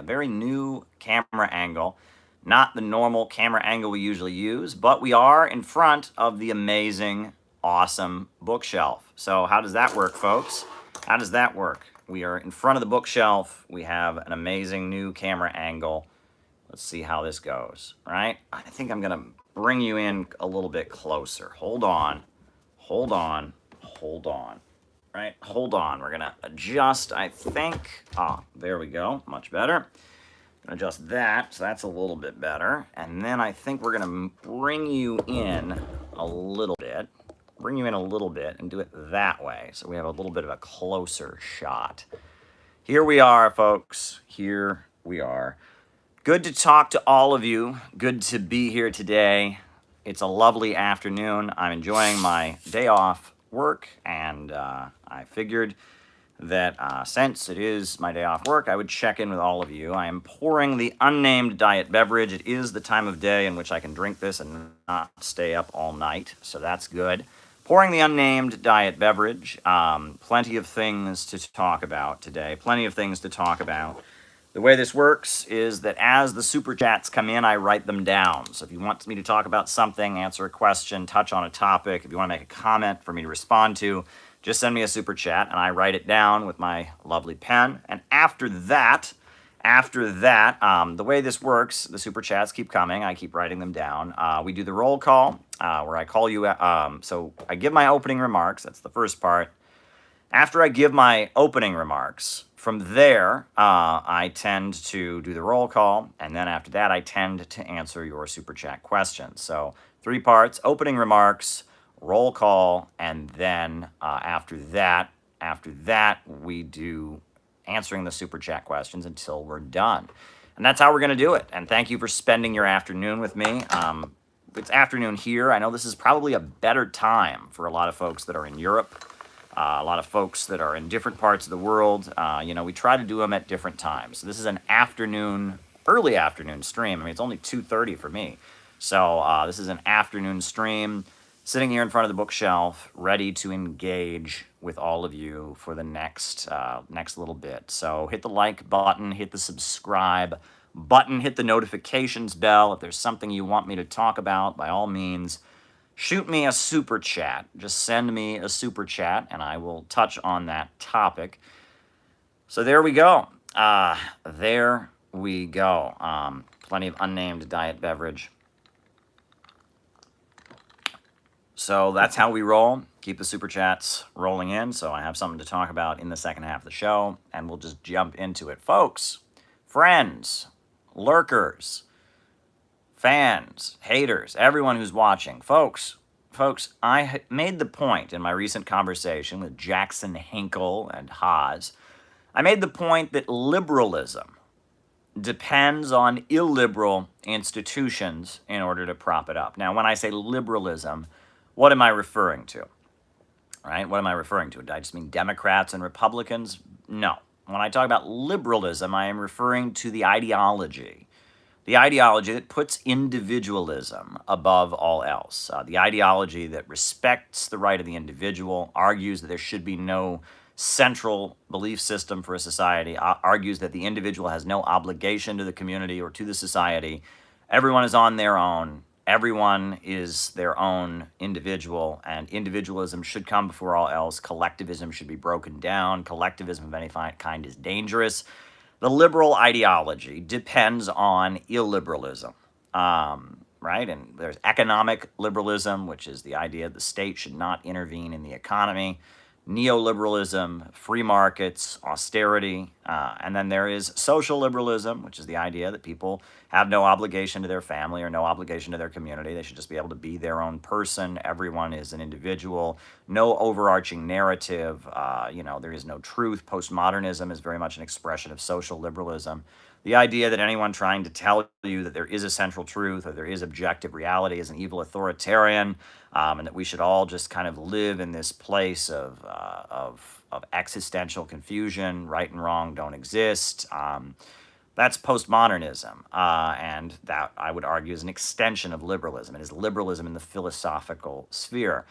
a very new camera angle. Not the normal camera angle we usually use, but we are in front of the amazing, awesome bookshelf. So how does that work, folks? How does that work? We are in front of the bookshelf. We have an amazing new camera angle. Let's see how this goes, right? I think I'm gonna bring you in a little bit closer. Hold on, hold on, hold on, right? Hold on, we're gonna adjust, I think. There we go, much better. Adjust that, so that's a little bit better. And then I think we're gonna bring you in a little bit. Bring you in a little bit and do it that way. So we have a little bit of a closer shot. Here we are, folks. Here we are. Good to talk to all of you. Good to be here today. It's a lovely afternoon. I'm enjoying my day off work, and I figured that since it is my day off work, I would check in with all of you. I am pouring the unnamed diet beverage. It is the time of day in which I can drink this and not stay up all night, so that's good. Pouring the unnamed diet beverage. Plenty of things to talk about today. Plenty of things to talk about. The way this works is that as the super chats come in, I write them down. So if you want me to talk about something, answer a question, touch on a topic, if you want to make a comment for me to respond to, just send me a super chat and I write it down with my lovely pen. And after that, the way this works, the super chats keep coming. I keep writing them down. We do the roll call where I call you. So I give my opening remarks. That's the first part. After I give my opening remarks, from there, I tend to do the roll call. And then after that, I tend to answer your super chat questions. So 3 parts: opening remarks, roll call, and then after that, we do answering the super chat questions until we're done. And that's how we're going to do it. And thank you for spending your afternoon with me. It's afternoon here. I know this is probably a better time for a lot of folks that are in Europe, a lot of folks that are in different parts of the world. We try to do them at different times. So this is an early afternoon stream. I mean, it's only 2:30 for me. So this is an afternoon stream, sitting here in front of the bookshelf, ready to engage with all of you for the next little bit. So hit the like button, hit the subscribe button, hit the notifications bell. If there's something you want me to talk about, by all means, shoot me a super chat. Just send me a super chat, and I will touch on that topic. So there we go. There we go. Plenty of unnamed diet beverage. So that's how we roll. Keep the super chats rolling in, so I have something to talk about in the second half of the show, and we'll just jump into it. Folks, friends, lurkers, fans, haters, everyone who's watching. Folks, I made the point in my recent conversation with Jackson Hinkle and Haas. I made the point that liberalism depends on illiberal institutions in order to prop it up. Now, when I say liberalism, what am I referring to? Right? What am I referring to? Do I just mean Democrats and Republicans? No. When I talk about liberalism, I am referring to the ideology that puts individualism above all else. The ideology that respects the right of the individual, argues that there should be no central belief system for a society, argues that the individual has no obligation to the community or to the society. Everyone is on their own. Everyone is their own individual, and individualism should come before all else. Collectivism should be broken down. Collectivism of any kind is dangerous. The liberal ideology depends on illiberalism, right? And there's economic liberalism, which is the idea the state should not intervene in the economy. Neoliberalism, free markets, austerity, and then there is social liberalism, which is the idea that people have no obligation to their family or no obligation to their community. They should just be able to be their own person. Everyone is an individual. No overarching narrative. There is no truth. Postmodernism is very much an expression of social liberalism. The idea that anyone trying to tell you that there is a central truth or there is objective reality is an evil authoritarian, and that we should all just kind of live in this place of existential confusion. Right and wrong don't exist. That's postmodernism, and that, I would argue, is an extension of liberalism. It is liberalism in the philosophical sphere.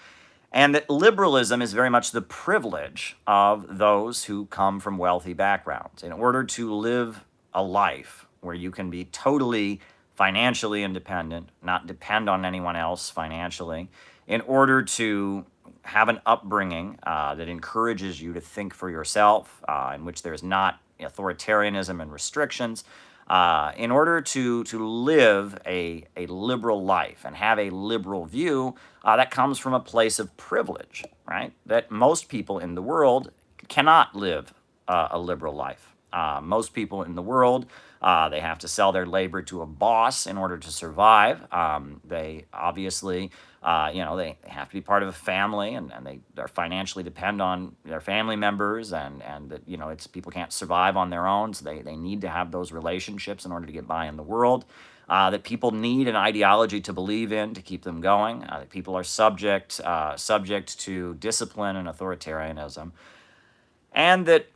And that liberalism is very much the privilege of those who come from wealthy backgrounds. In order to live a life where you can be totally financially independent, not depend on anyone else financially, in order to have an upbringing that encourages you to think for yourself, in which there is not authoritarianism and restrictions, in order to live a liberal life and have a liberal view that comes from a place of privilege, right? That most people in the world cannot live a liberal life. Most people in the world, they have to sell their labor to a boss in order to survive. They obviously, they have to be part of a family, and they are financially depend on their family members, and that, it's people can't survive on their own, so they need to have those relationships in order to get by in the world. That people need an ideology to believe in to keep them going. That people are subject to discipline and authoritarianism, and that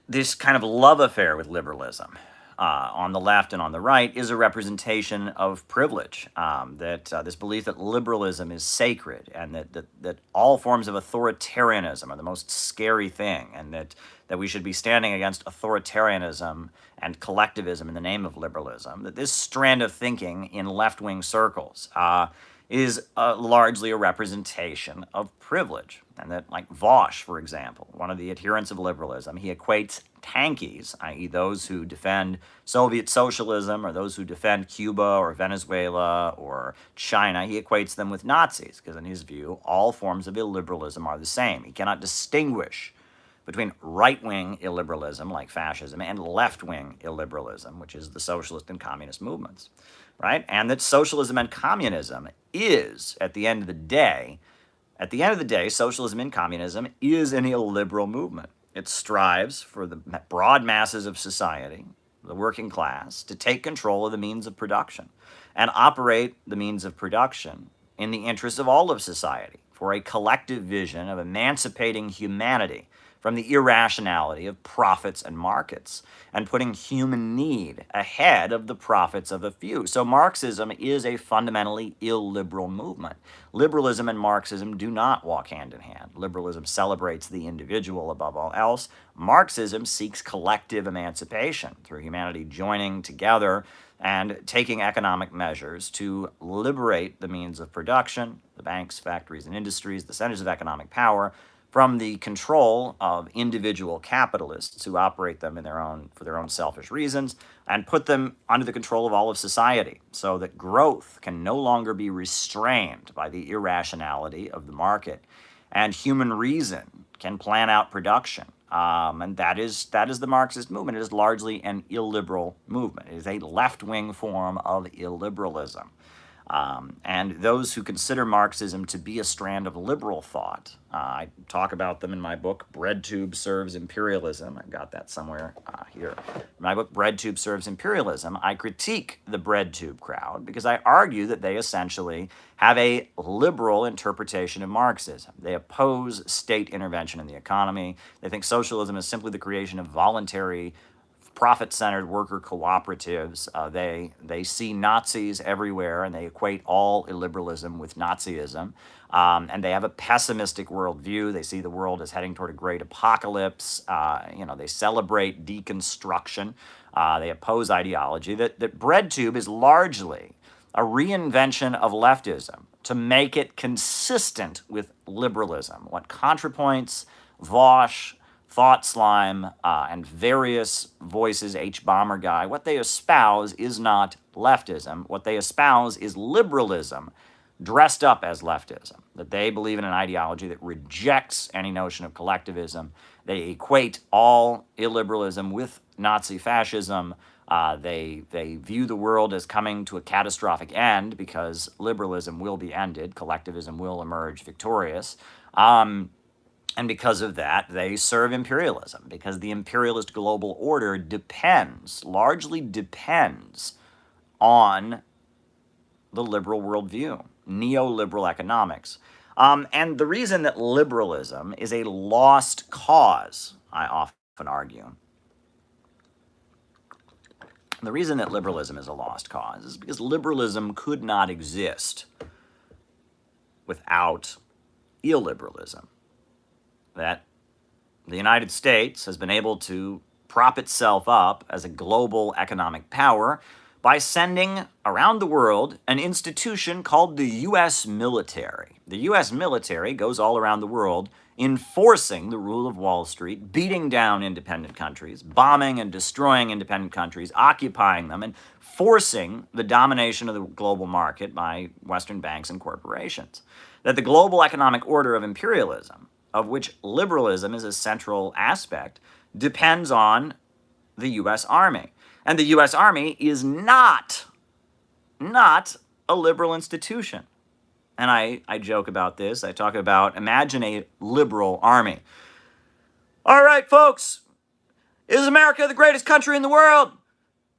this kind of love affair with liberalism on the left and on the right is a representation of privilege. This belief that liberalism is sacred, and that all forms of authoritarianism are the most scary thing, and that we should be standing against authoritarianism and collectivism in the name of liberalism. That this strand of thinking in left-wing circles is largely a representation of privilege. And that, like Vosh, for example, one of the adherents of liberalism, he equates tankies, i.e. those who defend Soviet socialism or those who defend Cuba or Venezuela or China, he equates them with Nazis, because in his view, all forms of illiberalism are the same. He cannot distinguish between right-wing illiberalism, like fascism, and left-wing illiberalism, which is the socialist and communist movements, right? And that socialism and communism is, at the end of the day, socialism and communism is an illiberal movement. It strives for the broad masses of society, the working class, to take control of the means of production and operate the means of production in the interest of all of society, for a collective vision of emancipating humanity from the irrationality of profits and markets, and putting human need ahead of the profits of a few. So Marxism is a fundamentally illiberal movement. Liberalism and Marxism do not walk hand in hand. Liberalism celebrates the individual above all else. Marxism seeks collective emancipation through humanity joining together and taking economic measures to liberate the means of production, the banks, factories, and industries, the centers of economic power, from the control of individual capitalists who operate them for their own selfish reasons, and put them under the control of all of society, so that growth can no longer be restrained by the irrationality of the market, and human reason can plan out production. And that is the Marxist movement. It is largely an illiberal movement. It is a left-wing form of illiberalism. And those who consider Marxism to be a strand of liberal thought, I talk about them in my book, Bread Tube Serves Imperialism. I've got that somewhere here. In my book, Bread Tube Serves Imperialism, I critique the bread tube crowd because I argue that they essentially have a liberal interpretation of Marxism. They oppose state intervention in the economy. They think socialism is simply the creation of voluntary profit-centered worker cooperatives. They see Nazis everywhere, and they equate all illiberalism with Nazism. And they have a pessimistic worldview. They see the world as heading toward a great apocalypse. They celebrate deconstruction. They oppose ideology. That BreadTube is largely a reinvention of leftism to make it consistent with liberalism. What ContraPoints, Vosh, Thought Slime, and various voices, H. Bomber Guy, what they espouse is not leftism. What they espouse is liberalism dressed up as leftism. That they believe in an ideology that rejects any notion of collectivism. They equate all illiberalism with Nazi fascism. They view the world as coming to a catastrophic end because liberalism will be ended. Collectivism will emerge victorious. And because of that, they serve imperialism, because the imperialist global order largely depends on the liberal worldview, neoliberal economics. And the reason that liberalism is a lost cause, I often argue, the reason that liberalism is a lost cause is because liberalism could not exist without illiberalism. That the United States has been able to prop itself up as a global economic power by sending around the world an institution called the U.S. military. The U.S. military goes all around the world enforcing the rule of Wall Street, beating down independent countries, bombing and destroying independent countries, occupying them, and forcing the domination of the global market by Western banks and corporations. That the global economic order of imperialism, of which liberalism is a central aspect, depends on the U.S. Army. And the U.S. Army is not a liberal institution. And I joke about this. I talk about, imagine a liberal army. All right, folks, is America the greatest country in the world?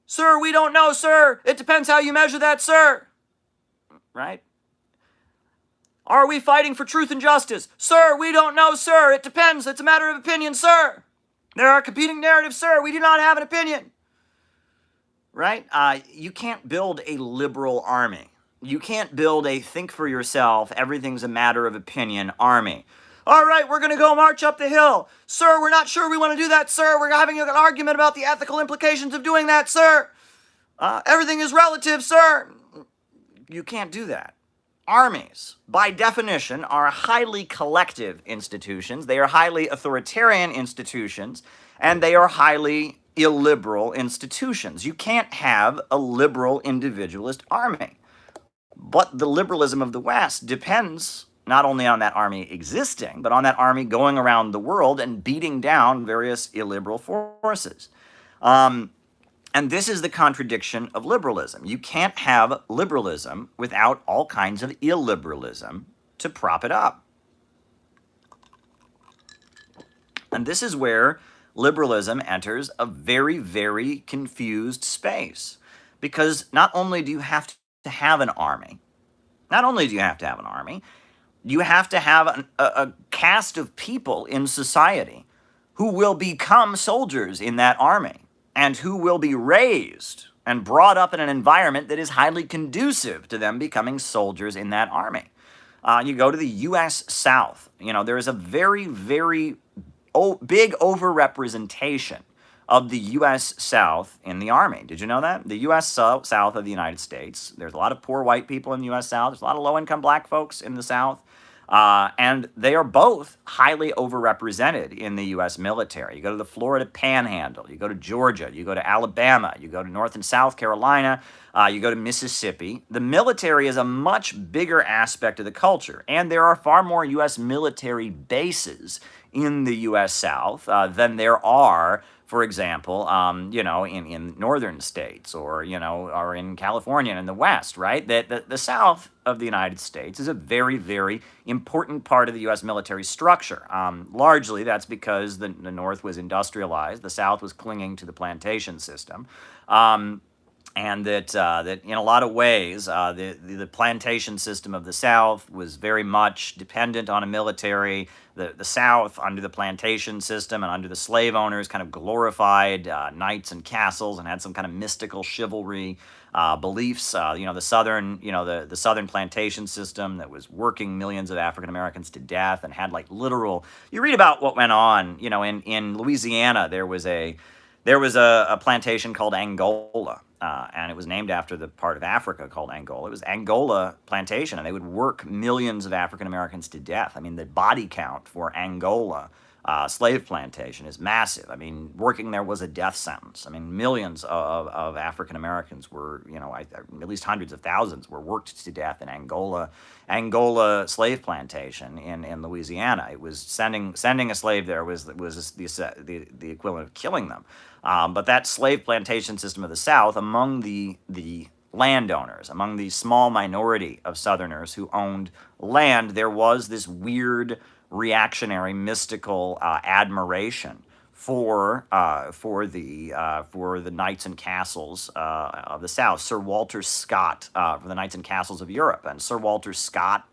Sir, we don't know, sir. It depends how you measure that, sir. Right? Are we fighting for truth and justice? Sir, we don't know, sir. It depends. It's a matter of opinion, sir. There are competing narratives, sir. We do not have an opinion. Right? You can't build a liberal army. You can't build a think for yourself, everything's a matter of opinion army. All right, we're going to go march up the hill. Sir, we're not sure we want to do that, sir. We're having an argument about the ethical implications of doing that, sir. Everything is relative, sir. You can't do that. Armies, by definition, are highly collective institutions. They are highly authoritarian institutions, and they are highly illiberal institutions. You can't have a liberal individualist army. But the liberalism of the West depends not only on that army existing, but on that army going around the world and beating down various illiberal forces. And this is the contradiction of liberalism. You can't have liberalism without all kinds of illiberalism to prop it up. And this is where liberalism enters a very, very confused space. Because not only do you have to have an army, you have to have a cast of people in society who will become soldiers in that army and who will be raised and brought up in an environment that is highly conducive to them becoming soldiers in that army. You go to the U.S. South, there is a very, very big overrepresentation of the U.S. South in the Army. Did you know that? The U.S. South of the United States, there's a lot of poor white people in the U.S. South. There's a lot of low-income black folks in the South. And they are both highly overrepresented in the U.S. military. You go to the Florida Panhandle, you go to Georgia, you go to Alabama, you go to North and South Carolina, you go to Mississippi. The military is a much bigger aspect of the culture, and there are far more U.S. military bases in the U.S. South than there are, for example, in northern states or in California and in the West, right? The South of the United States is a very, very important part of the U.S. military structure. Largely, that's because the North was industrialized. The South was clinging to the plantation system. And that in a lot of ways, the plantation system of the South was very much dependent on a military. The South, under the plantation system and under the slave owners, kind of glorified knights and castles and had some kind of mystical chivalry beliefs. The Southern plantation system that was working millions of African Americans to death and had literal. You read about what went on. In Louisiana, there was a plantation called Angola. And it was named after the part of Africa called Angola. It was Angola plantation, and they would work millions of African Americans to death. I mean, the body count for Angola slave plantation is massive. I mean, working there was a death sentence. I mean, millions of African Americans were, at least hundreds of thousands were worked to death in Angola slave plantation in Louisiana. It was sending a slave there was the equivalent of killing them. But that slave plantation system of the South, among the landowners, among the small minority of Southerners who owned land, there was this weird reactionary, mystical admiration for the knights and castles of the South. Sir Walter Scott for the knights and castles of Europe, and Sir Walter Scott,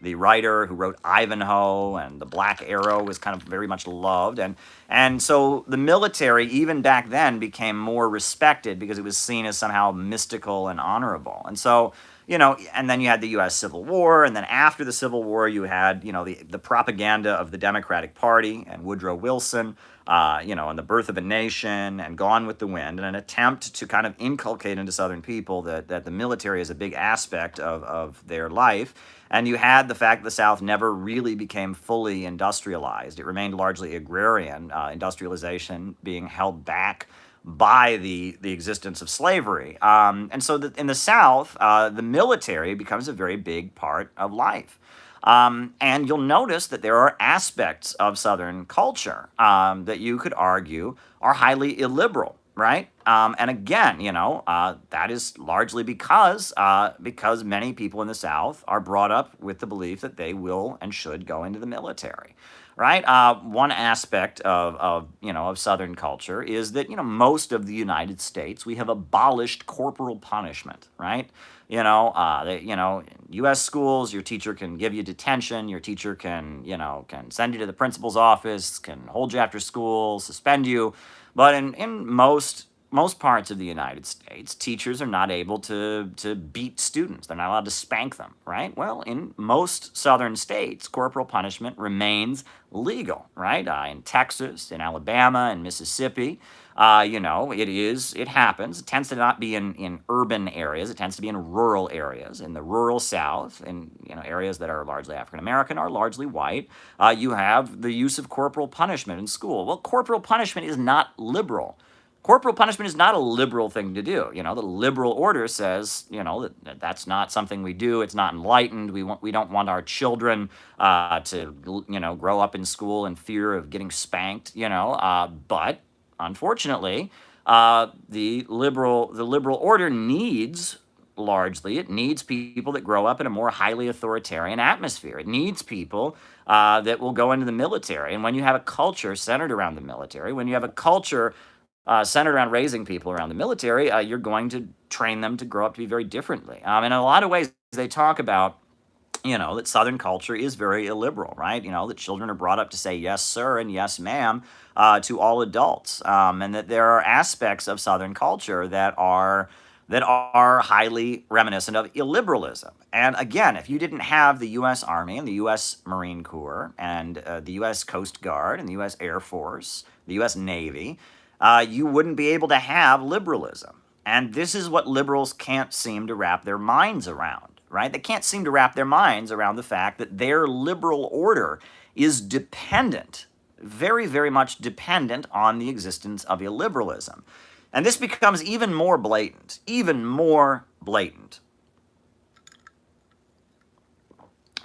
the writer who wrote Ivanhoe and The Black Arrow, was kind of very much loved, and so the military even back then became more respected because it was seen as somehow mystical and honorable, and so. And then you had the U.S. Civil War, and then after the Civil War, you had, the propaganda of the Democratic Party and Woodrow Wilson, and The Birth of a Nation and Gone with the Wind, in an attempt to kind of inculcate into Southern people that the military is a big aspect of their life. And you had the fact that the South never really became fully industrialized. It remained largely agrarian, industrialization being held back by the existence of slavery. And so in the South, the military becomes a very big part of life. And you'll notice that there are aspects of Southern culture that you could argue are highly illiberal, right? And again, that is largely because many people in the South are brought up with the belief that they will and should go into the military, right? One aspect of Southern culture is that most of the United States, we have abolished corporal punishment, right? U.S. schools, your teacher can give you detention. Your teacher can send you to the principal's office, can hold you after school, suspend you. But in most parts of the United States, teachers are not able to beat students. They're not allowed to spank them, right? Well, in most southern states, corporal punishment remains legal, right? In Texas, in Alabama, in Mississippi, it happens. It tends to not be in urban areas. It tends to be in rural areas. In the rural South, in areas that are largely African American or largely white, you have the use of corporal punishment in school. Well, corporal punishment is not liberal. Corporal punishment is not a liberal thing to do. The liberal order says, that's not something we do. It's not enlightened. We don't want our children to grow up in school in fear of getting spanked. But unfortunately, the liberal order needs people that grow up in a more highly authoritarian atmosphere. It needs people that will go into the military. And when you have a culture centered around the military, when you have a culture centered around raising people around the military, you're going to train them to grow up to be very differently. In a lot of ways, they talk about, that Southern culture is very illiberal, right? That children are brought up to say yes, sir, and yes, ma'am, to all adults, and that there are aspects of Southern culture that are highly reminiscent of illiberalism. And again, if you didn't have the U.S. Army and the U.S. Marine Corps and the U.S. Coast Guard and the U.S. Air Force, the U.S. Navy, you wouldn't be able to have liberalism. And this is what liberals can't seem to wrap their minds around, right? They can't seem to wrap their minds around the fact that their liberal order is dependent, very, very much dependent on the existence of illiberalism. And this becomes even more blatant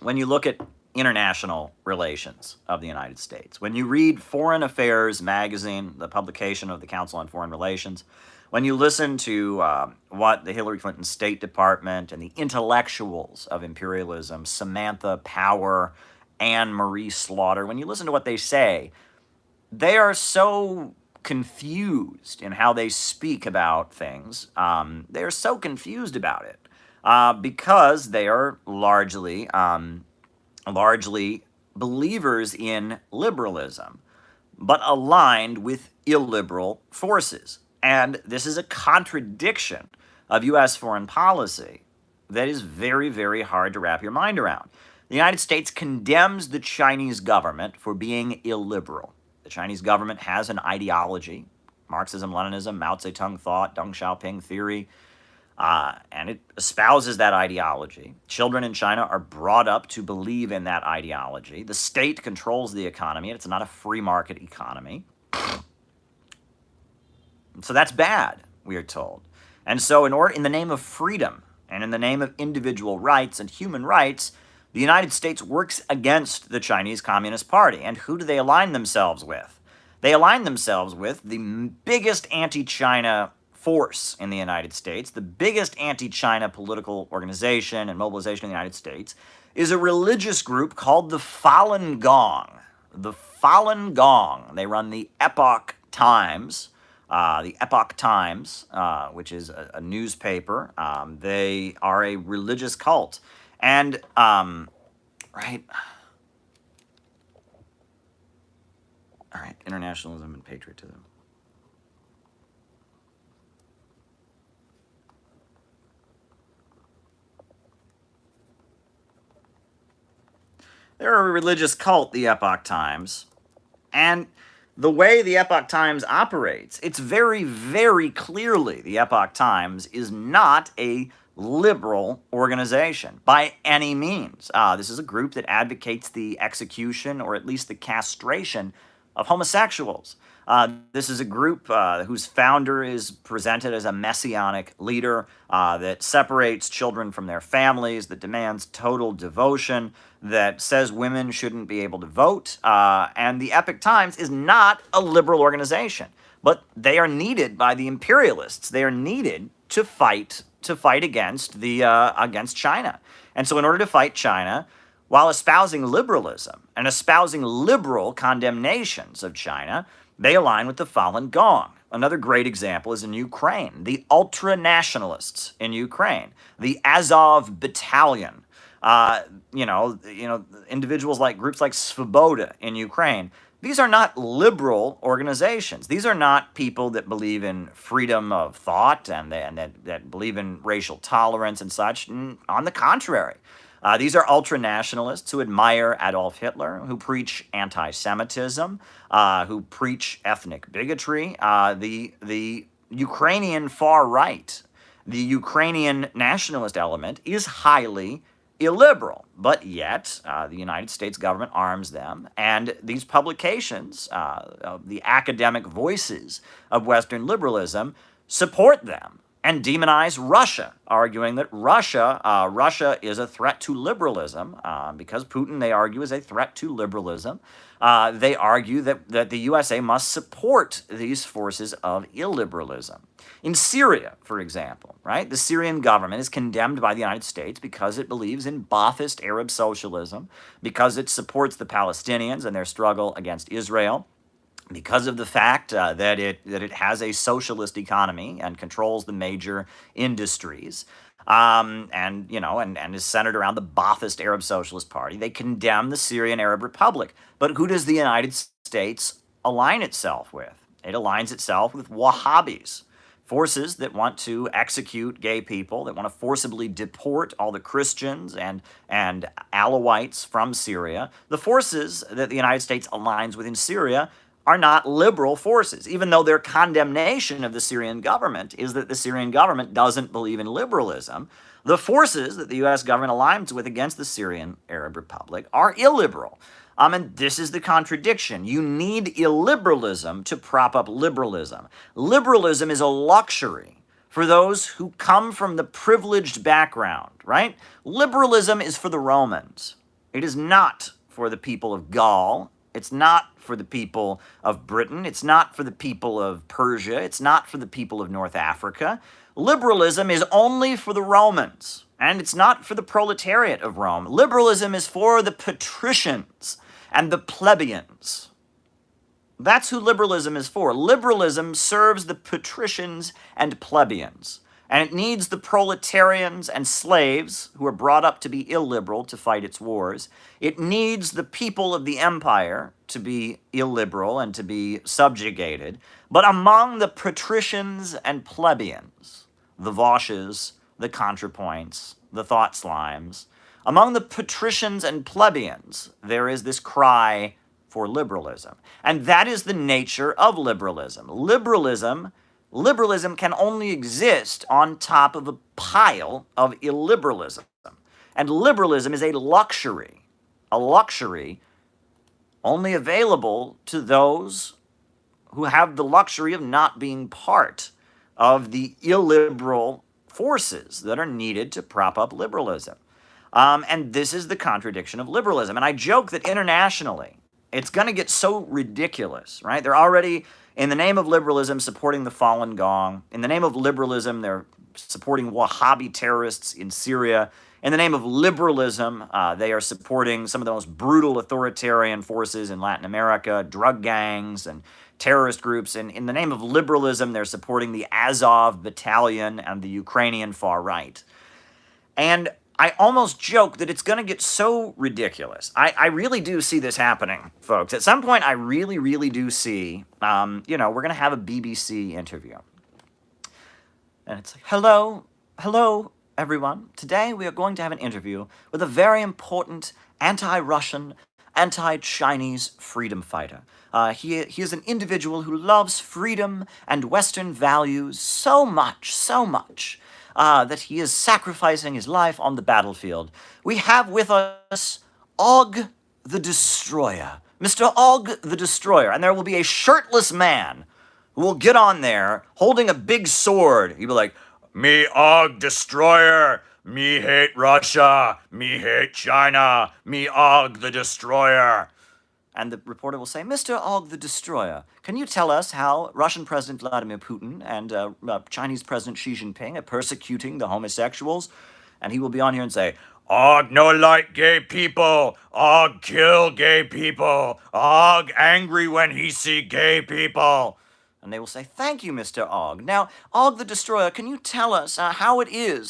when you look at international relations of the United States. When you read Foreign Affairs magazine, the publication of the Council on Foreign Relations, when you listen to what the Hillary Clinton State Department and the intellectuals of imperialism, Samantha Power, Anne Marie Slaughter, when you listen to what they say, they are so confused in how they speak about things. They are so confused about it because they are largely believers in liberalism, but aligned with illiberal forces. And this is a contradiction of U.S. foreign policy that is very, very hard to wrap your mind around. The United States condemns the Chinese government for being illiberal. The Chinese government has an ideology, Marxism, Leninism, Mao Zedong thought, Deng Xiaoping theory, and it espouses that ideology. Children in China are brought up to believe in that ideology. The state controls the economy, and it's not a free market economy. So that's bad, we are told. And so in the name of freedom and in the name of individual rights and human rights, the United States works against the Chinese Communist Party. And who do they align themselves with? They align themselves with the biggest anti-China force in the United States, the biggest anti-China political organization and mobilization in the United States, is a religious group called the Falun Gong. The Falun Gong. They run the Epoch Times, which is a newspaper. They are a religious cult. And, right? All right, internationalism and patriotism. They're a religious cult, the Epoch Times. And the way the Epoch Times operates, it's very, very clearly the Epoch Times is not a liberal organization by any means. This is a group that advocates the execution or at least the castration of homosexuals. This is a group whose founder is presented as a messianic leader that separates children from their families, that demands total devotion, that says women shouldn't be able to vote. And the Epoch Times is not a liberal organization, but they are needed by the imperialists. They are needed to fight against against China. And so in order to fight China, while espousing liberalism and espousing liberal condemnations of China, they align with the Falun Gong. Another great example is in Ukraine, the ultra-nationalists in Ukraine, the Azov Battalion, individuals like groups like Svoboda in Ukraine. These are not liberal organizations. These are not people that believe in freedom of thought and that believe in racial tolerance and such. On the contrary, these are ultra-nationalists who admire Adolf Hitler, who preach anti-Semitism, who preach ethnic bigotry. The Ukrainian far right, the Ukrainian nationalist element is highly illiberal, but yet the United States government arms them, and these publications, the academic voices of Western liberalism, support them and demonize Russia, arguing that Russia is a threat to liberalism, because Putin, they argue, is a threat to liberalism. They argue that the USA must support these forces of illiberalism. In Syria, for example, right, the Syrian government is condemned by the United States because it believes in Ba'athist Arab socialism, because it supports the Palestinians and their struggle against Israel, because of the fact that it has a socialist economy and controls the major industries, and is centered around the Ba'athist Arab Socialist Party. They condemn the Syrian Arab Republic. But who does the United States align itself with? It aligns itself with Wahhabis, forces that want to execute gay people, that want to forcibly deport all the Christians and Alawites from Syria. The forces that the United States aligns with in Syria are not liberal forces, even though their condemnation of the Syrian government is that the Syrian government doesn't believe in liberalism. The forces that the U.S. government aligns with against the Syrian Arab Republic are illiberal. And this is the contradiction. You need illiberalism to prop up liberalism. Liberalism is a luxury for those who come from the privileged background, right? Liberalism is for the Romans. It is not for the people of Gaul. It's not for the people of Britain. It's not for the people of Persia. It's not for the people of North Africa. Liberalism is only for the Romans, and it's not for the proletariat of Rome. Liberalism is for the patricians and the plebeians. That's who liberalism is for. Liberalism serves the patricians and plebeians, and it needs the proletarians and slaves who are brought up to be illiberal to fight its wars. It needs the people of the empire to be illiberal and to be subjugated. But among the patricians and plebeians, the Vosches, the ContraPoints, the Thought Slimes, among the patricians and plebeians, there is this cry for liberalism. And that is the nature of liberalism. Liberalism can only exist on top of a pile of illiberalism. And liberalism is a luxury only available to those who have the luxury of not being part of the illiberal forces that are needed to prop up liberalism. And this is the contradiction of liberalism. And I joke that internationally, it's going to get so ridiculous, right? They're already, in the name of liberalism, supporting the Falun Gong. In the name of liberalism, they're supporting Wahhabi terrorists in Syria. In the name of liberalism, they are supporting some of the most brutal authoritarian forces in Latin America, drug gangs and terrorist groups. And in the name of liberalism, they're supporting the Azov Battalion and the Ukrainian far right. And I almost joke that it's going to get so ridiculous. I really do see this happening, folks. At some point, I really, really do see, we're going to have a BBC interview. And it's like, hello, everyone. Today, we are going to have an interview with a very important anti-Russian, anti-Chinese freedom fighter. He is an individual who loves freedom and Western values so much, that he is sacrificing his life on the battlefield. We have with us Og the Destroyer. Mr. Og the Destroyer. And there will be a shirtless man who will get on there holding a big sword. He'll be like, "Me Og Destroyer. Me hate Russia. Me hate China. Me Og the Destroyer." And the reporter will say, "Mr. Og the Destroyer, can you tell us how Russian President Vladimir Putin and Chinese President Xi Jinping are persecuting the homosexuals?" And he will be on here and say, "Og no like gay people. Og kill gay people. Og angry when he see gay people." And they will say, "Thank you, Mr. Og. Now, Og the Destroyer, can you tell us how it is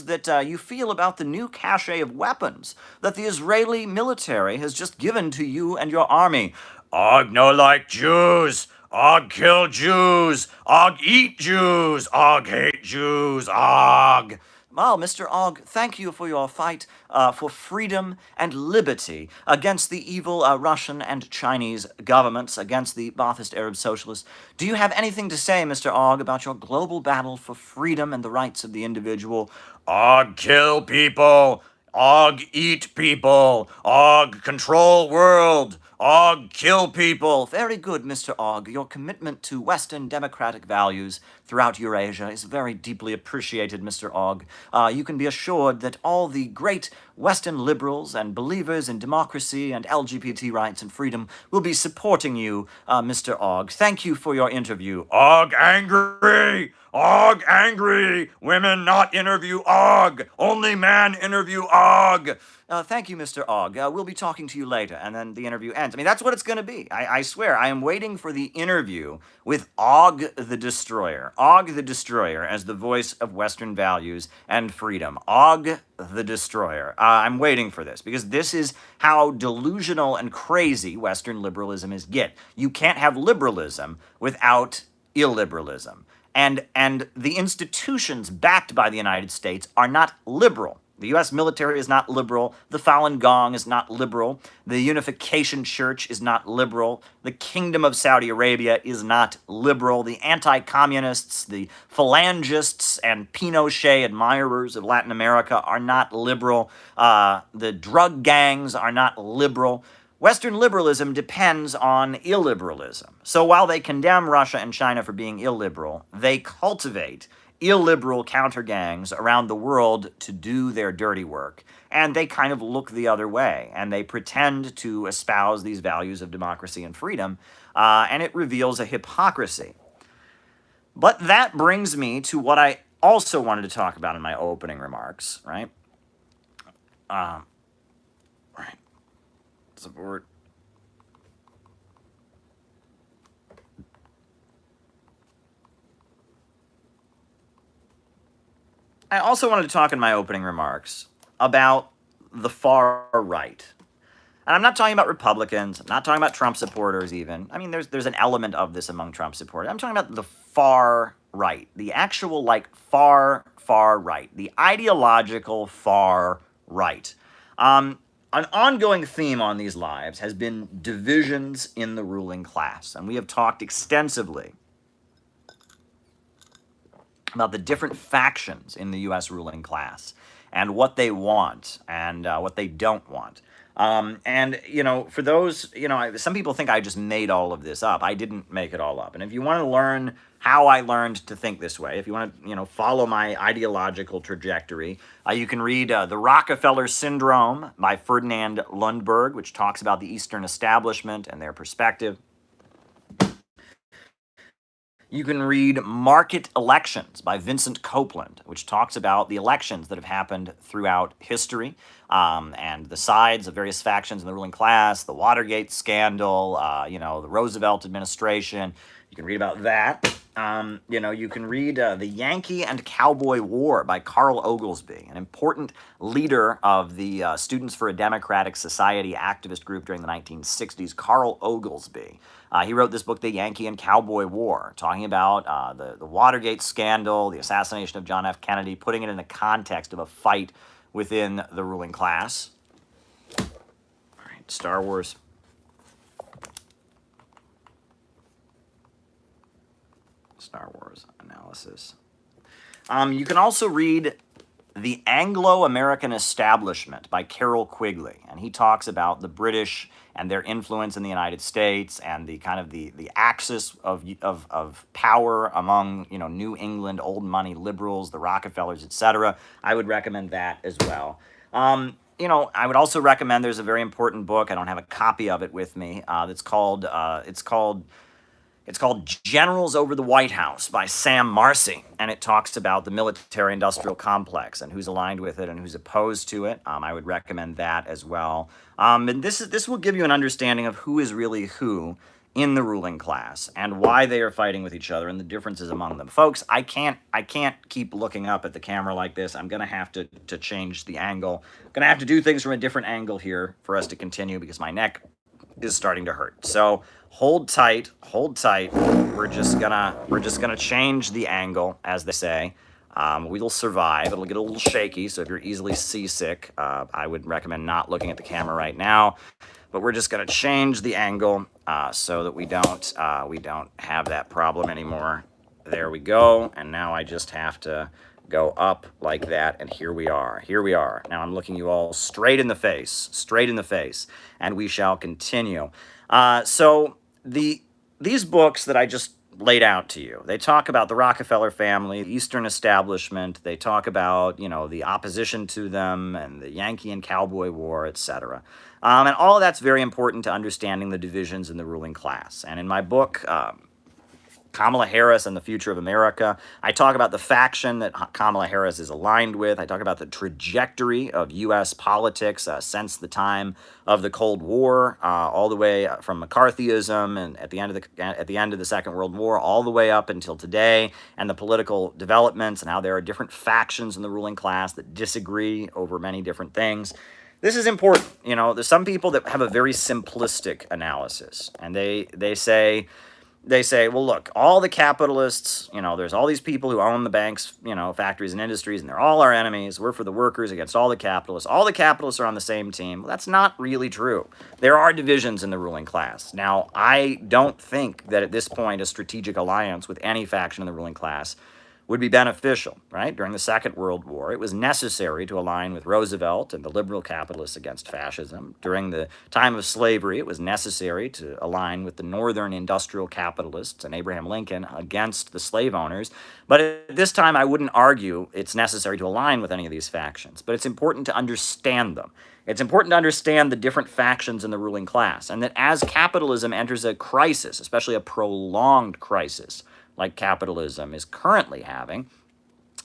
that you feel about the new cache of weapons that the Israeli military has just given to you and your army?" "Og no like Jews. Og kill Jews. Og eat Jews. Og hate Jews. Og." Well, Mr. Og, thank you for your fight for freedom and liberty against the evil Russian and Chinese governments, against the Baathist Arab socialists. Do you have anything to say, Mr. Og, about your global battle for freedom and the rights of the individual? Og kill people. Og eat people. Og control world. Og kill people. Very good, Mr. Og. Your commitment to Western democratic values throughout Eurasia is very deeply appreciated, Mr. Og. You can be assured that all the great Western liberals and believers in democracy and LGBT rights and freedom will be supporting you, Mr. Og. Thank you for your interview. Og angry! Og angry! Women not interview Og! Only man interview Og! Thank you, Mr. Og. We'll be talking to you later. And then the interview ends. I mean, that's what it's going to be. I swear, I am waiting for the interview with Og the Destroyer. Og the Destroyer as the voice of Western values and freedom. Og the Destroyer. I'm waiting for this because this is how delusional and crazy Western liberalism is get. You can't have liberalism without illiberalism. And the institutions backed by the United States are not liberal. The U.S. military is not liberal. The Falun Gong is not liberal. The Unification Church is not liberal. The Kingdom of Saudi Arabia is not liberal. The anti-communists, the phalangists, and Pinochet admirers of Latin America are not liberal. The drug gangs are not liberal. Western liberalism depends on illiberalism. So while they condemn Russia and China for being illiberal, they cultivate illiberal counter-gangs around the world to do their dirty work. And they kind of look the other way, and they pretend to espouse these values of democracy and freedom, and it reveals a hypocrisy. But that brings me to what I also wanted to talk about in my opening remarks, right? Right. Support. I also wanted to talk in my opening remarks about the far right. And I'm not talking about Republicans. I'm not talking about Trump supporters even. I mean, there's an element of this among Trump supporters. I'm talking about the far right, the actual, like, far right, the ideological far right. An ongoing theme on these lives has been divisions in the ruling class. And we have talked extensively about the different factions in the U.S. ruling class and what they want and what they don't want. And, you know, for those, you know, some people think I just made all of this up. I didn't make it all up. And if you want to learn how I learned to think this way, if you want to, you know, follow my ideological trajectory, you can read The Rockefeller Syndrome by Ferdinand Lundberg, which talks about the Eastern establishment and their perspective. You can read Market Elections by Vincent Copeland, which talks about the elections that have happened throughout history and the sides of various factions in the ruling class, the Watergate scandal, you know, the Roosevelt administration. You can read about that. You know, you can read The Yankee and Cowboy War by Carl Oglesby, an important leader of the Students for a Democratic Society activist group during the 1960s, Carl Oglesby. He wrote this book, The Yankee and Cowboy War, talking about the Watergate scandal, the assassination of John F. Kennedy, putting it in the context of a fight within the ruling class. All right. Star Wars. Star Wars analysis. You can also read The Anglo-American Establishment by Carroll Quigley, and he talks about the British and their influence in the United States and the kind of the axis of power among, you know, New England old money liberals, the Rockefellers, etc. I would recommend that as well. You know, I would also recommend, there's a very important book, I don't have a copy of it with me, that's called it's called Generals Over the White House by Sam Marcy, and it talks about the military-industrial complex and who's aligned with it and who's opposed to it. I would recommend that as well. And this will give you an understanding of who is really who in the ruling class and why they are fighting with each other and the differences among them. Folks, I can't keep looking up at the camera like this. I'm going to have to change the angle. I'm going to have to do things from a different angle here for us to continue because my neck is starting to hurt. So hold tight, hold tight. We're just gonna change the angle, as they say. We'll survive. It'll get a little shaky, so if you're easily seasick, I would recommend not looking at the camera right now. But we're just gonna change the angle so that we don't have that problem anymore. There we go. And now I just have to go up like that, and here we are. Here we are. Now I'm looking you all straight in the face, and we shall continue. So these books that I just laid out to you, they talk about the Rockefeller family, the Eastern establishment. They talk about, you know, the opposition to them and the Yankee and Cowboy War, etc. And all of that's very important to understanding the divisions in the ruling class. And in my book, Kamala Harris and the Future of America, I talk about the faction that Kamala Harris is aligned with. I talk about the trajectory of U.S. politics since the time of the Cold War, all the way from McCarthyism and at the end of the Second World War, all the way up until today, and the political developments and how there are different factions in the ruling class that disagree over many different things. This is important. You know, there's some people that have a very simplistic analysis, and they say, well, look, all the capitalists, you know, there's all these people who own the banks, you know, factories and industries, and they're all our enemies. We're for the workers against all the capitalists. All the capitalists are on the same team. Well, that's not really true. There are divisions in the ruling class. Now, I don't think that at this point a strategic alliance with any faction in the ruling class would be beneficial, right? During the Second World War, it was necessary to align with Roosevelt and the liberal capitalists against fascism. During the time of slavery, it was necessary to align with the northern industrial capitalists and Abraham Lincoln against the slave owners. But at this time, I wouldn't argue it's necessary to align with any of these factions, but it's important to understand them. It's important to understand the different factions in the ruling class, and that as capitalism enters a crisis, especially a prolonged crisis, like capitalism is currently having,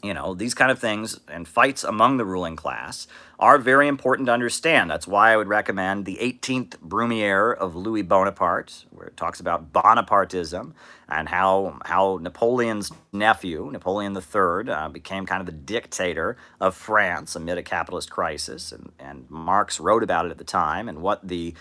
you know, these kind of things and fights among the ruling class are very important to understand. That's why I would recommend the 18th Brumaire of Louis Bonaparte, where it talks about Bonapartism and how Napoleon's nephew, Napoleon III, became kind of the dictator of France amid a capitalist crisis. And Marx wrote about it at the time, and what the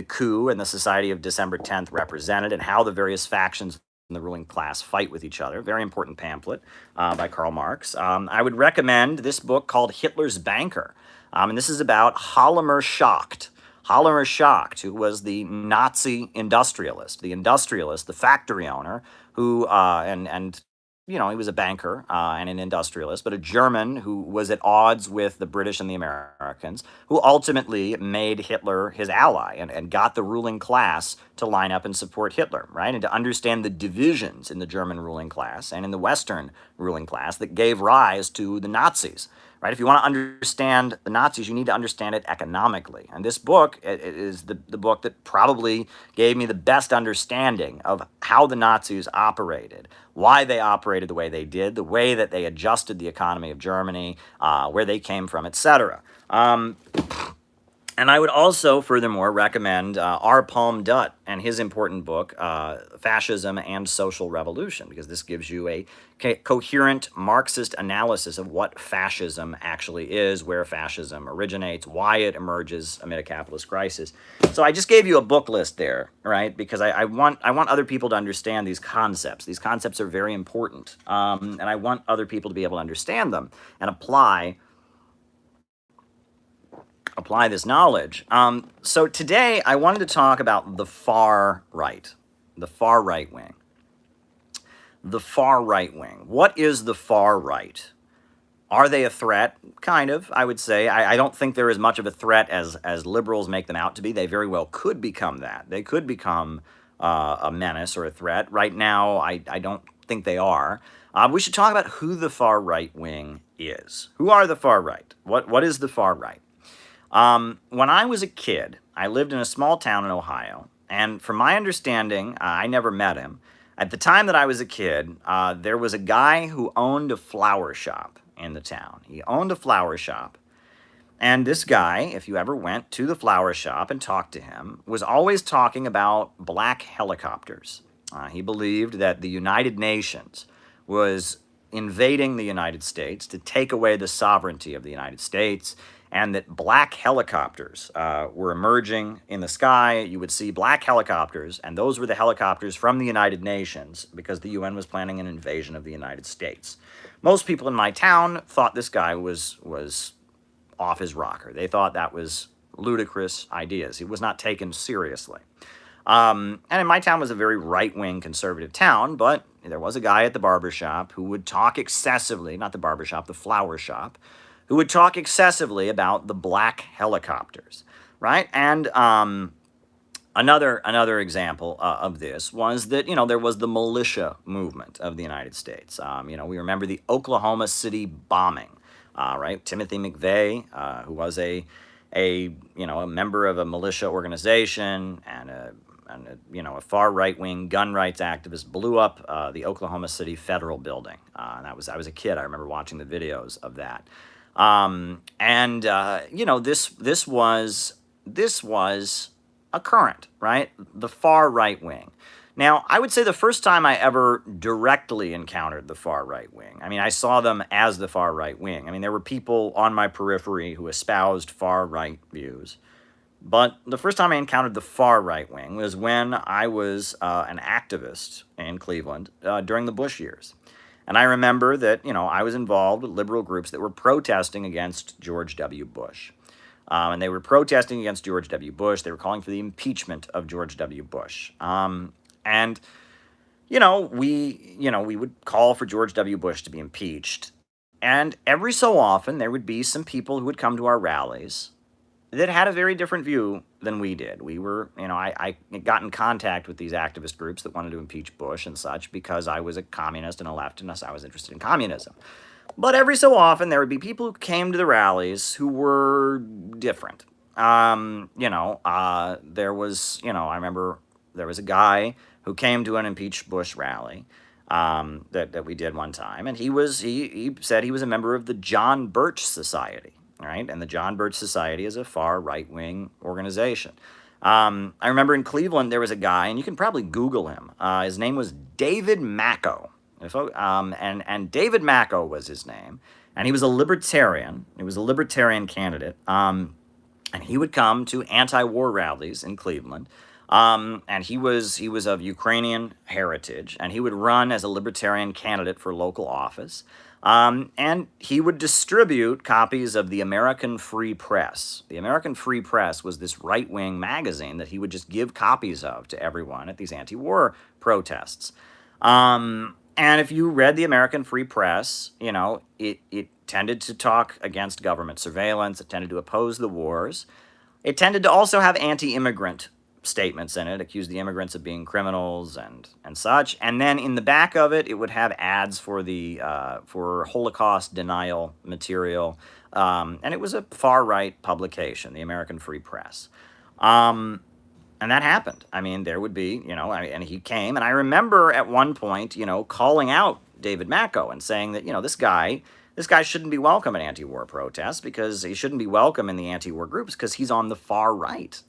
coup and the Society of December 10th represented, and how the various factions the ruling class fight with each other. Very important pamphlet by Karl Marx. I would recommend this book called Hitler's Banker. And this is about Hjalmar Schacht. Hjalmar Schacht, who was the Nazi industrialist, the factory owner, who, you know, he was a banker and an industrialist, but a German who was at odds with the British and the Americans, who ultimately made Hitler his ally and got the ruling class to line up and support Hitler, right? And to understand the divisions in the German ruling class and in the Western ruling class that gave rise to the Nazis, right? If you want to understand the Nazis, you need to understand it economically. And this book is the book that probably gave me the best understanding of how the Nazis operated, why they operated the way they did, the way that they adjusted the economy of Germany, where they came from, etc. And I would also, furthermore, recommend R. Palm Dutt and his important book, Fascism and Social Revolution, because this gives you a coherent Marxist analysis of what fascism actually is, where fascism originates, why it emerges amid a capitalist crisis. So I just gave you a book list there, right? Because I want other people to understand these concepts. These concepts are very important, and I want other people to be able to understand them and apply apply this knowledge. So today I wanted to talk about the far right wing. The far right wing. What is the far right? Are they a threat? Kind of, I would say. I don't think they're as much of a threat as liberals make them out to be. They very well could become that. They could become a menace or a threat. Right now, I don't think they are. We should talk about who the far right wing is. Who are the far right? What is the far right? When I was a kid, I lived in a small town in Ohio, and from my understanding, I never met him. At the time that I was a kid, there was a guy who owned a flower shop in the town. He owned a flower shop, and this guy, if you ever went to the flower shop and talked to him, was always talking about black helicopters. He believed that the United Nations was invading the United States to take away the sovereignty of the United States, and that black helicopters were emerging in the sky. You would see black helicopters, and those were the helicopters from the United Nations because the UN was planning an invasion of the United States. Most people in my town thought this guy was off his rocker. They thought that was ludicrous ideas. He was not taken seriously. And in my town was a very right-wing conservative town, but there was a guy at the barber shop who would talk excessively, not the barber shop, the flower shop, who would talk excessively about the black helicopters, right? And another example of this was that, there was the militia movement of the United States. We remember the Oklahoma City bombing, right? Timothy McVeigh, who was a member of a militia organization and a far right-wing gun rights activist, blew up the Oklahoma City Federal Building. And I was a kid. I remember watching the videos of that. This was a current, right? The far right wing. Now, I would say the first time I ever directly encountered the far right wing, I saw them as the far right wing. There were people on my periphery who espoused far right views. But the first time I encountered the far right wing was when I was an activist in Cleveland during the Bush years. And I remember that, I was involved with liberal groups that were protesting against George W. Bush. And they were protesting against George W. Bush. They were calling for the impeachment of George W. Bush. We would call for George W. Bush to be impeached. And every so often, there would be some people who would come to our rallies that had a very different view than we did. We were, I got in contact with these activist groups that wanted to impeach Bush and such because I was a communist and a leftist. I was interested in communism. But every so often, there would be people who came to the rallies who were different. I remember there was a guy who came to an impeach Bush rally that we did one time, and he said he was a member of the John Birch Society. Right? And the John Birch Society is a far right-wing organization. I remember in Cleveland there was a guy, and you can probably Google him. His name was David Macko. And David Macko was his name. And he was a libertarian. He was a libertarian candidate. And he would come to anti-war rallies in Cleveland. And he was of Ukrainian heritage. And he would run as a libertarian candidate for local office. And he would distribute copies of the American Free Press. The American Free Press was this right-wing magazine that he would just give copies of to everyone at these anti-war protests. And if you read the American Free Press, it tended to talk against government surveillance. It tended to oppose the wars. It tended to also have anti-immigrant statements in it, accused the immigrants of being criminals and such. And then in the back of it, it would have ads for for Holocaust denial material. And it was a far-right publication, the American Free Press. And that happened. There would be, and he came. And I remember at one point, calling out David Macko and saying that, this guy shouldn't be welcome at anti-war protests because he shouldn't be welcome in the anti-war groups because he's on the far right.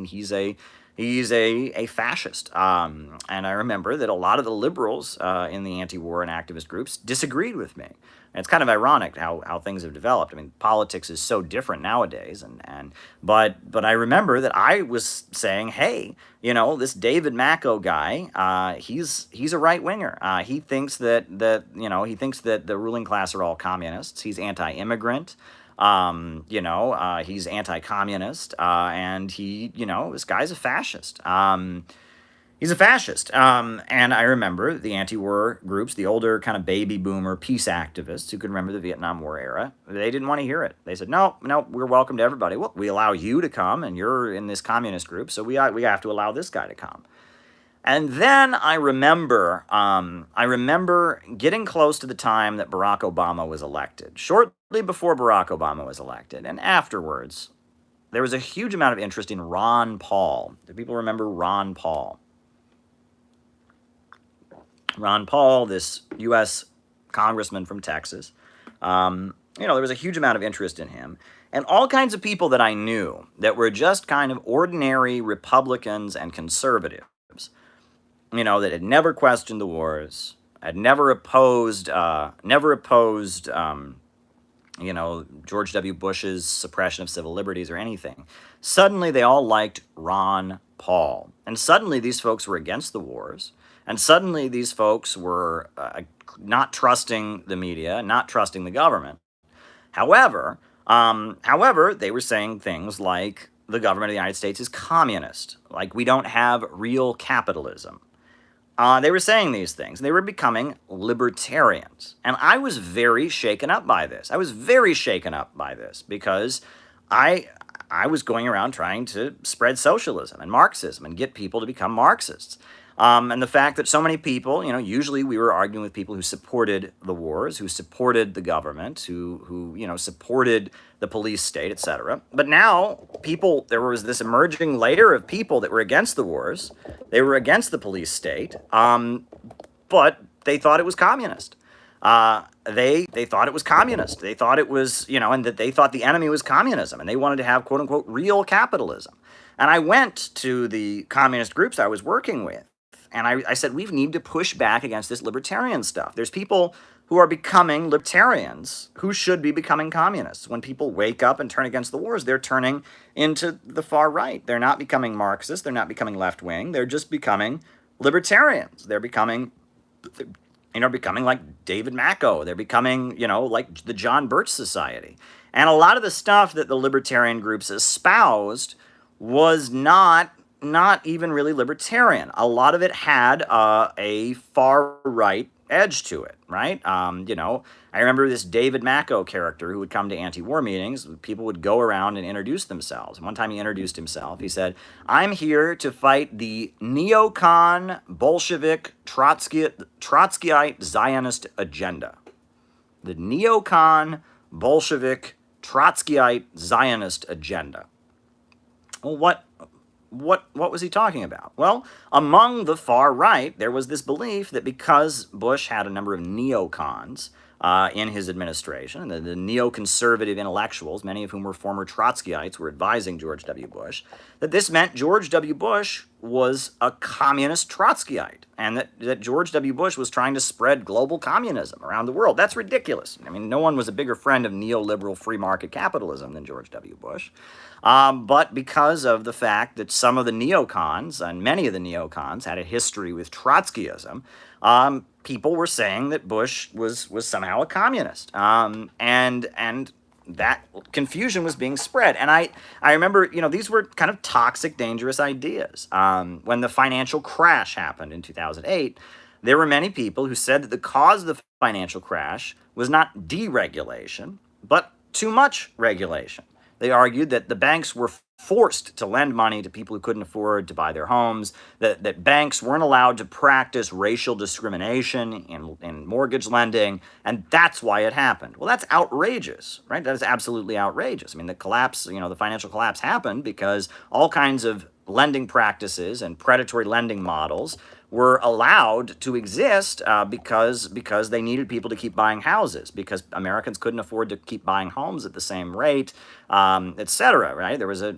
He's a fascist. And I remember that a lot of the liberals in the anti-war and activist groups disagreed with me. And it's kind of ironic how things have developed. Politics is so different nowadays. But I remember that I was saying, hey, this David Macko guy, he's a right winger. He thinks that the ruling class are all communists. He's anti-immigrant. He's anti-communist, and this guy's a fascist. He's a fascist. And I remember the anti-war groups, the older kind of baby boomer peace activists who could remember the Vietnam War era, they didn't want to hear it. They said, no, we're welcome to everybody. Well, we allow you to come, and you're in this communist group, so we have to allow this guy to come. And then I remember getting close to the time that Barack Obama was elected. Shortly before Barack Obama was elected, and afterwards, there was a huge amount of interest in Ron Paul. Do people remember Ron Paul? Ron Paul, this U.S. congressman from Texas, there was a huge amount of interest in him. And all kinds of people that I knew that were just kind of ordinary Republicans and conservatives, that had never questioned the wars, had never opposed George W. Bush's suppression of civil liberties or anything. Suddenly, they all liked Ron Paul. And suddenly, these folks were against the wars. And suddenly, these folks were not trusting the media, not trusting the government. However, they were saying things like the government of the United States is communist, like we don't have real capitalism. They were saying these things. They were becoming libertarians. And I was very shaken up by this. Because I was going around trying to spread socialism and Marxism and get people to become Marxists. And the fact that so many people, usually we were arguing with people who supported the wars, who supported the government, who supported the police state, etc. But now there was this emerging layer of people that were against the wars. They were against the police state, but they thought it was communist. They thought it was communist. They thought it was, and that they thought the enemy was communism, and they wanted to have, quote unquote, real capitalism. And I went to the communist groups I was working with, and I said, we need to push back against this libertarian stuff. There's people who are becoming libertarians who should be becoming communists. When people wake up and turn against the wars, they're turning into the far right. They're not becoming Marxists. They're not becoming left-wing. They're just becoming libertarians. They're becoming like David Macko. They're becoming, like the John Birch Society. And a lot of the stuff that the libertarian groups espoused was not even really libertarian. A lot of it had a far-right edge to it, right? I remember this David Macko character who would come to anti-war meetings. People would go around and introduce themselves. And one time he introduced himself. He said, I'm here to fight the neocon, Bolshevik, Trotskyite Zionist agenda. The neocon, Bolshevik, Trotskyite Zionist agenda. Well, what was he talking about? Well, among the far right, there was this belief that because Bush had a number of neocons in his administration, and the neoconservative intellectuals, many of whom were former Trotskyites, were advising George W. Bush, that this meant George W. Bush was a communist Trotskyite, and that George W. Bush was trying to spread global communism around the world. That's ridiculous. I mean, no one was a bigger friend of neoliberal free market capitalism than George W. Bush. But because of the fact that some of the neocons, and many of the neocons, had a history with Trotskyism, people were saying that Bush was somehow a communist. And that confusion was being spread. And I remember, these were kind of toxic, dangerous ideas. When the financial crash happened in 2008, there were many people who said that the cause of the financial crash was not deregulation, but too much regulation. They argued that the banks were forced to lend money to people who couldn't afford to buy their homes, that banks weren't allowed to practice racial discrimination in mortgage lending, and that's why it happened. Well, that's outrageous, right? That is absolutely outrageous. I mean, the collapse, the financial collapse happened because all kinds of lending practices and predatory lending models were allowed to exist because they needed people to keep buying houses, because Americans couldn't afford to keep buying homes at the same rate, etc., right? There was a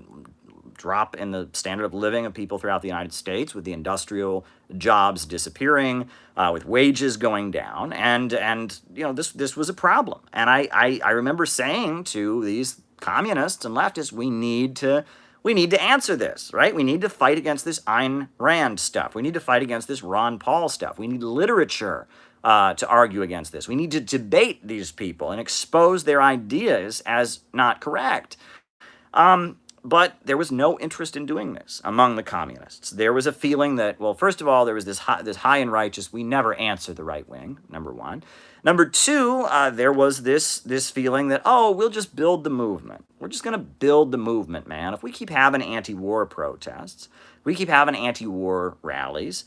drop in the standard of living of people throughout the United States, with the industrial jobs disappearing, with wages going down, and this was a problem. And I remember saying to these communists and leftists, we need to answer this, right? We need to fight against this Ayn Rand stuff. We need to fight against this Ron Paul stuff. We need literature to argue against this. We need to debate these people and expose their ideas as not correct. But there was no interest in doing this among the communists. There was a feeling that, well, first of all, there was this high and righteous, we never answer the right wing, number one. Number two, there was this feeling that, oh, we'll just build the movement. We're just going to build the movement, man. If we keep having anti-war protests, we keep having anti-war rallies,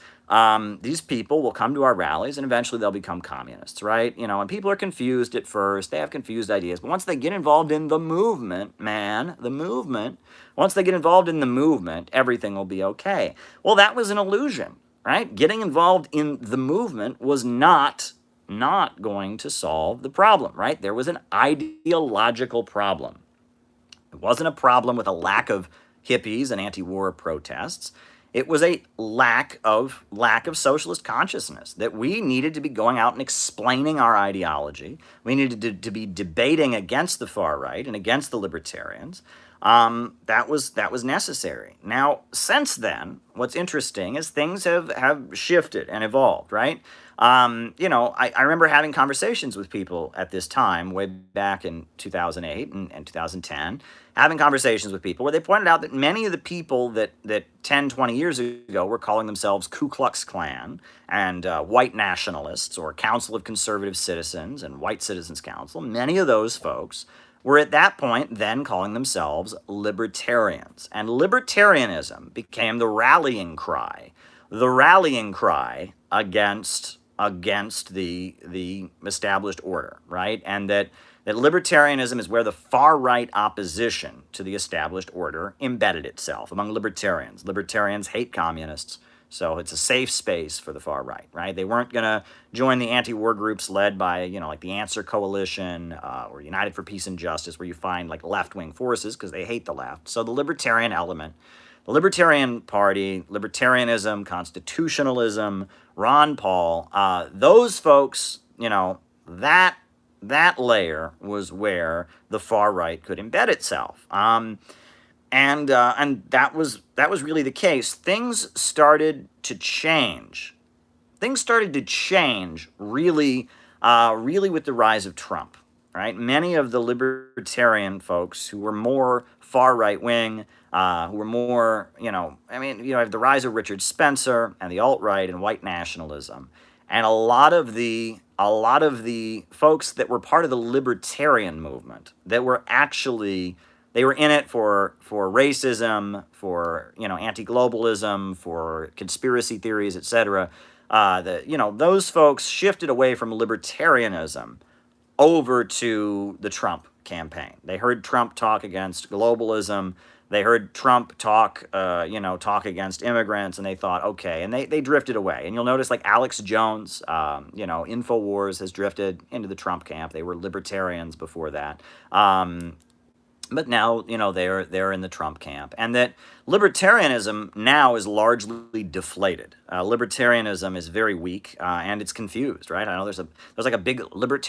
these people will come to our rallies and eventually they'll become communists, right? You know, and people are confused at first. They have confused ideas. But once they get involved in the movement, man, the movement, once they get involved in the movement, everything will be okay. Well, that was an illusion, right? Getting involved in the movement was not going to solve the problem, right? There was an ideological problem. It wasn't a problem with a lack of hippies and anti-war protests. It was a lack of socialist consciousness, that we needed to be going out and explaining our ideology. We needed to be debating against the far right and against the libertarians. That was necessary. Now, since then, what's interesting is things have shifted and evolved, right? You know, I remember having conversations with people at this time, way back in 2008 and 2010, having conversations with people where they pointed out that many of the people that 10, 20 years ago were calling themselves Ku Klux Klan and white nationalists or Council of Conservative Citizens and White Citizens Council, many of those folks were at that point then calling themselves libertarians. And libertarianism became the rallying cry against the established order, right? And that libertarianism is where the far-right opposition to the established order embedded itself among libertarians. Libertarians hate communists, so it's a safe space for the far right, right? They weren't going to join the anti-war groups led by, you know, like the Answer Coalition or United for Peace and Justice, where you find like left-wing forces because they hate the left. So the libertarian element, the Libertarian Party, libertarianism, constitutionalism, Ron Paul, those folks, you know, that layer was where the far right could embed itself. And that was really the case. Things started to change. Things started to change really with the rise of Trump, right? Many of the libertarian folks who were more far right wing, who were more, you know, I mean, you know, have the rise of Richard Spencer and the alt-right and white nationalism. And a lot of the folks that were part of the libertarian movement, that were actually, they were in it for racism, for, you know, anti-globalism, for conspiracy theories, etc. You know, those folks shifted away from libertarianism over to the Trump campaign. They heard Trump talk against globalism. They heard Trump talk against immigrants, and they thought, okay, and they drifted away. And you'll notice, like Alex Jones, you know, InfoWars has drifted into the Trump camp. They were libertarians before that. But now, you know, they're in the Trump camp. And that libertarianism now is largely deflated. Libertarianism is very weak, and it's confused, right? I know there's like a big libertarian